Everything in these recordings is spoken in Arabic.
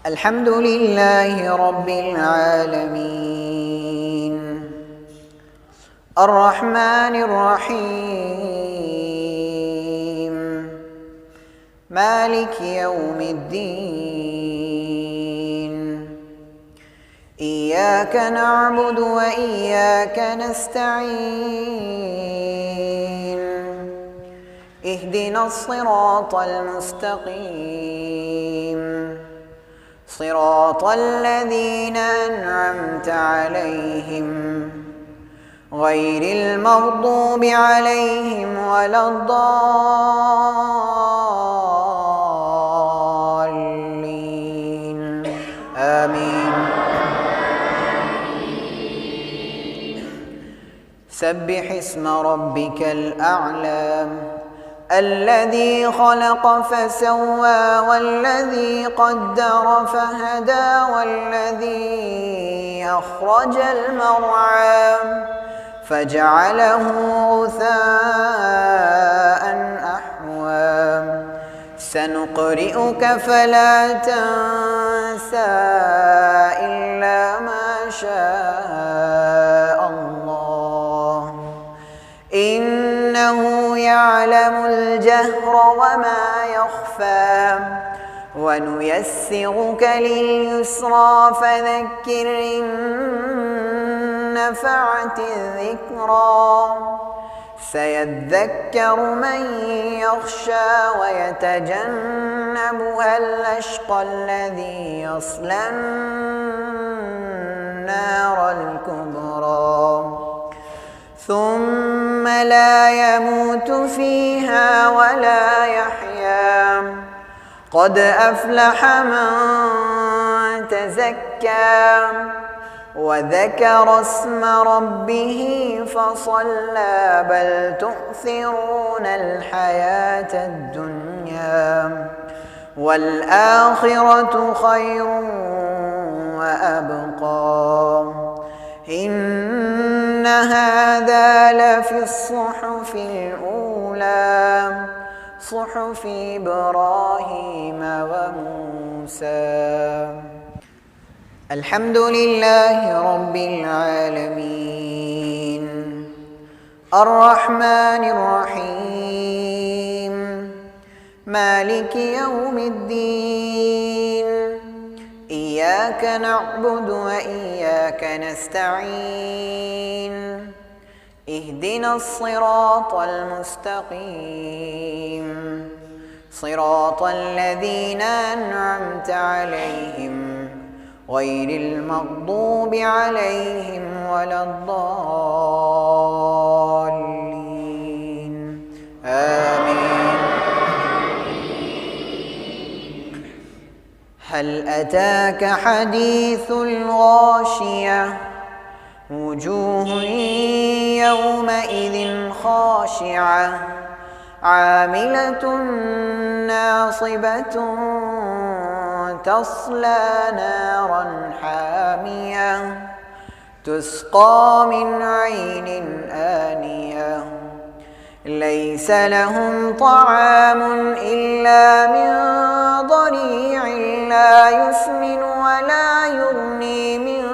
الحمد لله رب العالمين الرحمن الرحيم مالك يوم الدين إياك نعبد وإياك نستعين اهدنا الصراط المستقيم صراط الذين أنعمت عليهم غير المغضوب عليهم ولا الضالين آمين. سبح اسم ربك الأعلى الذي خلق فسوى والذي قدر فهدى والذي أخرج المرعى فجعله غثاء أحوى سنقرئك فلا تنسى إلا ما شاء الله إنه يعلم الجهر وما يخفى ونيسرك لليسرى فذكر إن نفعت الذكرى سيذكر من يخشى ويتجنبها الأشقى الذي يصلى النار الكبرى ثم لا يموت فيها ولا يحيا قد أفلح من تزكى وذكر اسم ربه فصلى بل تؤثرون الحياة الدنيا والآخرة خير وأبقى إن هذا لفي الصحف الأولى صحف إبراهيم وموسى. الحمد لله رب العالمين الرحمن الرحيم مالك يوم الدين إياك نعبد وإياك نستعين اهدنا الصراط المستقيم صراط الذين أنعمت عليهم غير المغضوب عليهم ولا الضالين آمين. هل أتاك حديث الغاشية وجوه يومئذ خاشعة عاملة ناصبة تصلى نارا حامية تسقى من عين آنية ليس لهم طعام إلا من ضريع لا يسمن ولا يغني من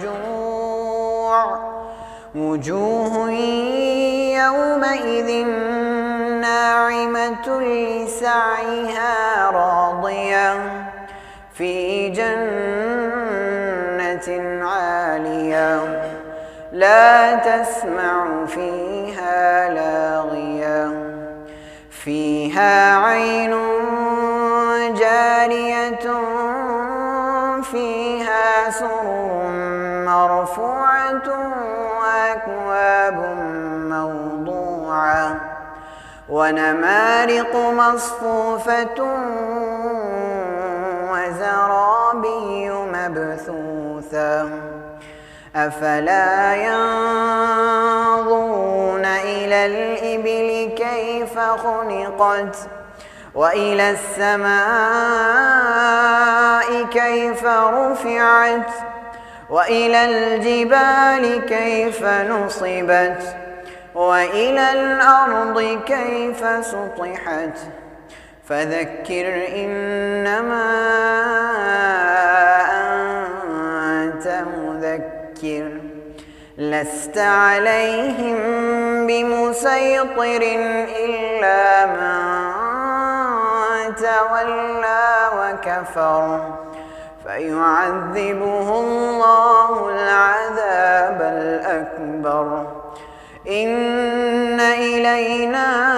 جوع وجوه يومئذ ناعمة لسعيها راضية في جنة عالية لا تسمع فيها لاغية فيها عين جارية فيها سرر مرفوعة وأكواب موضوعة ونمارق مصفوفة وزرابي مبثوثة أفلا ينظرون إلى الإبل كيف خلقت وإلى السماء كيف رفعت وإلى الجبال كيف نصبت وإلى الأرض كيف سطحت فذكر إنما فذكر لست عليهم بمسيطر إلا من تولى وكفر فيعذبه الله العذاب الأكبر إن إلينا